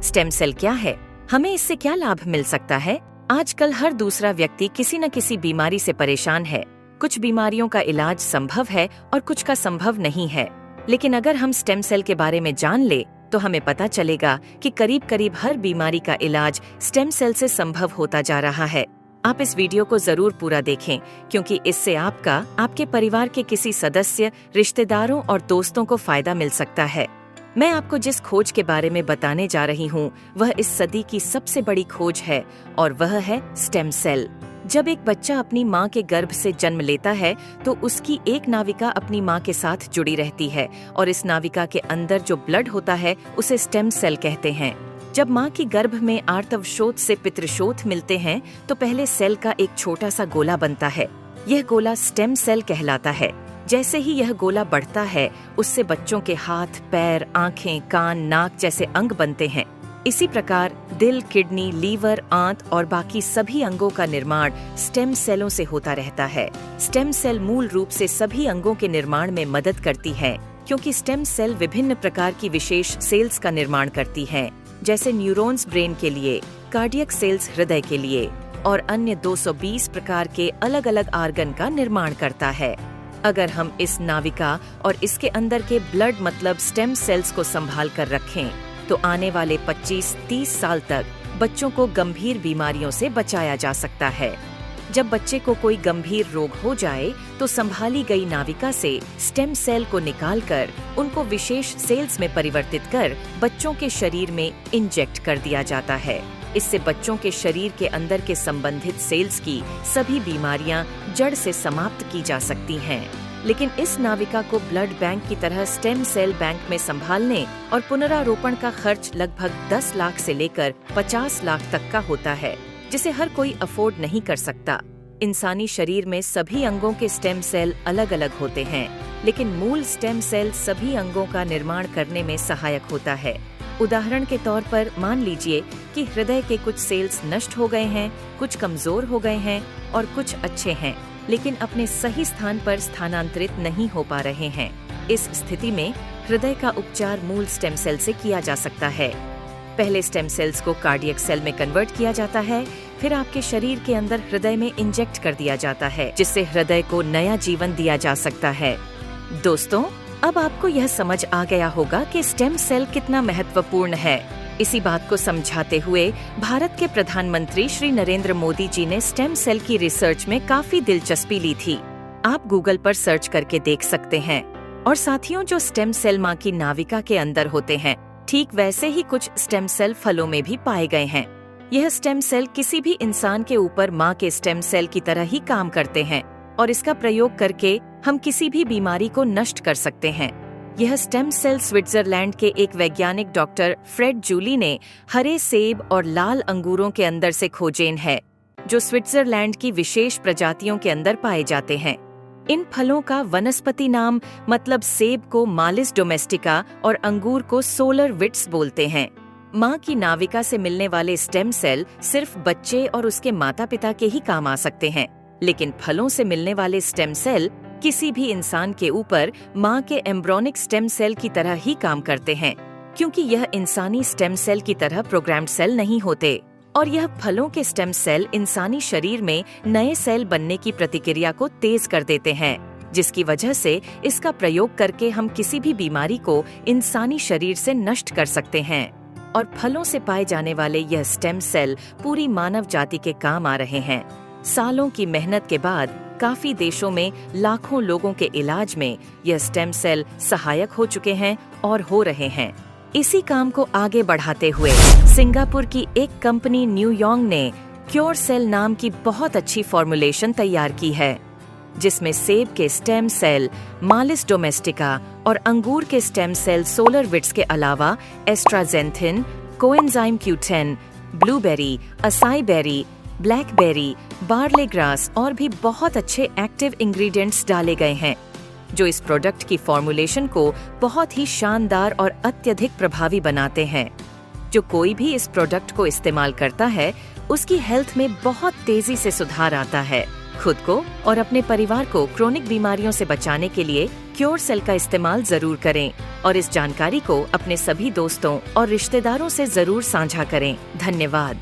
Stem cell क्या है, हमें इससे क्या लाभ मिल सकता है? आजकल हर दूसरा व्यक्ति किसी न किसी बीमारी से परेशान है। कुछ बीमारियों का इलाज संभव है और कुछ का संभव नहीं है। लेकिन अगर हम स्टेम सेल के बारे में जान ले तो हमें पता चलेगा कि करीब करीब हर बीमारी का इलाज स्टेम सेल से संभव होता जा रहा है। आप इस वीडियो को जरूर पूरा देखें, क्योंकि इससे आपका, आपके परिवार के किसी सदस्य, रिश्तेदारों और दोस्तों को फायदा मिल सकता है। मैं आपको जिस खोज के बारे में बताने जा रही हूँ वह इस सदी की सबसे बड़ी खोज है और वह है स्टेम सेल। जब एक बच्चा अपनी माँ के गर्भ से जन्म लेता है तो उसकी एक नाविका अपनी माँ के साथ जुड़ी रहती है और इस नाविका के अंदर जो ब्लड होता है उसे स्टेम सेल कहते हैं। जब माँ की गर्भ में आर्तवशोथ से पितृशोथ मिलते हैं तो पहले सेल का एक छोटा सा गोला बनता है। यह गोला स्टेम सेल कहलाता है। जैसे ही यह गोला बढ़ता है उससे बच्चों के हाथ, पैर, आंखें, कान, नाक जैसे अंग बनते हैं। इसी प्रकार दिल, किडनी, लीवर, आंत और बाकी सभी अंगों का निर्माण स्टेम सेलों से होता रहता है। स्टेम सेल मूल रूप से सभी अंगों के निर्माण में मदद करती है, क्योंकि स्टेम सेल विभिन्न प्रकार की विशेष सेल्स का निर्माण करती हैं, जैसे न्यूरॉन्स ब्रेन के लिए, कार्डियक सेल्स हृदय के लिए और अन्य 220 प्रकार के अलग अलग आर्गन का निर्माण करता है। अगर हम इस नाविका और इसके अंदर के ब्लड मतलब स्टेम सेल्स को संभाल कर रखें तो आने वाले 25-30 साल तक बच्चों को गंभीर बीमारियों से बचाया जा सकता है। जब बच्चे को कोई गंभीर रोग हो जाए तो संभाली गई नाविका से स्टेम सेल को निकालकर उनको विशेष सेल्स में परिवर्तित कर बच्चों के शरीर में इंजेक्ट कर दिया जाता है। इससे बच्चों के शरीर के अंदर के संबंधित सेल्स की सभी बीमारियां जड़ से समाप्त की जा सकती हैं। लेकिन इस नाविका को ब्लड बैंक की तरह स्टेम सेल बैंक में संभालने और पुनरारोपण का खर्च लगभग 10 लाख से लेकर 50 लाख तक का होता है, जिसे हर कोई अफोर्ड नहीं कर सकता। इंसानी शरीर में सभी अंगों के स्टेम सेल अलग अलग होते हैं, लेकिन मूल स्टेम सेल सभी अंगों का निर्माण करने में सहायक होता है। उदाहरण के तौर पर मान लीजिए कि हृदय के कुछ सेल्स नष्ट हो गए हैं, कुछ कमजोर हो गए हैं और कुछ अच्छे हैं, लेकिन अपने सही स्थान पर स्थानांतरित नहीं हो पा रहे हैं। इस स्थिति में हृदय का उपचार मूल स्टेम सेल से किया जा सकता है। पहले स्टेम सेल्स को कार्डियक सेल में कन्वर्ट किया जाता है, फिर आपके शरीर के अंदर हृदय में इंजेक्ट कर दिया जाता है, जिससे हृदय को नया जीवन दिया जा सकता है। दोस्तों, अब आपको यह समझ आ गया होगा कि स्टेम सेल कितना महत्वपूर्ण है। इसी बात को समझाते हुए भारत के प्रधानमंत्री श्री नरेंद्र मोदी जी ने स्टेम सेल की रिसर्च में काफी दिलचस्पी ली थी। आप गूगल पर सर्च करके देख सकते हैं। और साथियों, जो स्टेम सेल माँ की नाविका के अंदर होते हैं, ठीक वैसे ही कुछ स्टेम सेल फलों में भी पाए गए हैं। यह स्टेम सेल किसी भी इंसान के ऊपर माँ के स्टेम सेल की तरह ही काम करते हैं और इसका प्रयोग करके हम किसी भी बीमारी को नष्ट कर सकते हैं। यह स्टेम सेल स्विट्जरलैंड के एक वैज्ञानिक डॉक्टर फ्रेड जूली ने हरे सेब और लाल अंगूरों के अंदर से खोजेन है, जो स्विट्जरलैंड की विशेष प्रजातियों के अंदर पाए जाते हैं। इन फलों का वनस्पति नाम मतलब सेब को मालिस डोमेस्टिका और अंगूर को सोलर विट्स बोलते हैं। माँ की नाविका से मिलने वाले स्टेम सेल सिर्फ बच्चे और उसके माता पिता के ही काम आ सकते हैं, लेकिन फलों से मिलने वाले स्टेम सेल किसी भी इंसान के ऊपर माँ के एम्ब्रोनिक स्टेम सेल की तरह ही काम करते हैं, क्योंकि यह इंसानी स्टेम सेल की तरह प्रोग्राम्ड सेल नहीं होते। और यह फलों के स्टेम सेल इंसानी शरीर में नए सेल बनने की प्रतिक्रिया को तेज कर देते हैं, जिसकी वजह से इसका प्रयोग करके हम किसी भी बीमारी को इंसानी शरीर से नष्ट कर सकते हैं। और फलों से पाए जाने वाले यह स्टेम सेल पूरी मानव जाति के काम आ रहे हैं। सालों की मेहनत के बाद काफी देशों में लाखों लोगों के इलाज में यह स्टेम सेल सहायक हो चुके हैं और हो रहे हैं। इसी काम को आगे बढ़ाते हुए सिंगापुर की एक कंपनी न्यूयॉन्ग ने क्योर सेल नाम की बहुत अच्छी फॉर्मुलेशन तैयार की है, जिसमें सेब के स्टेम सेल मालिस डोमेस्टिका और अंगूर के स्टेम सेल सोलर विट्स के अलावा astaxanthin, coenzyme Q10, blueberry, acai berry, blackberry, barley grass और भी बहुत अच्छे एक्टिव इंग्रेडिएंट्स डाले गए हैं, जो इस प्रोडक्ट की फॉर्मुलेशन को बहुत ही शानदार और अत्यधिक प्रभावी बनाते हैं। जो कोई भी इस प्रोडक्ट को इस्तेमाल करता है उसकी हेल्थ में बहुत तेजी से सुधार आता है। खुद को और अपने परिवार को क्रोनिक बीमारियों से बचाने के लिए क्योर सेल का इस्तेमाल जरूर करें और इस जानकारी को अपने सभी दोस्तों और रिश्तेदारों से जरूर साझा करें। धन्यवाद।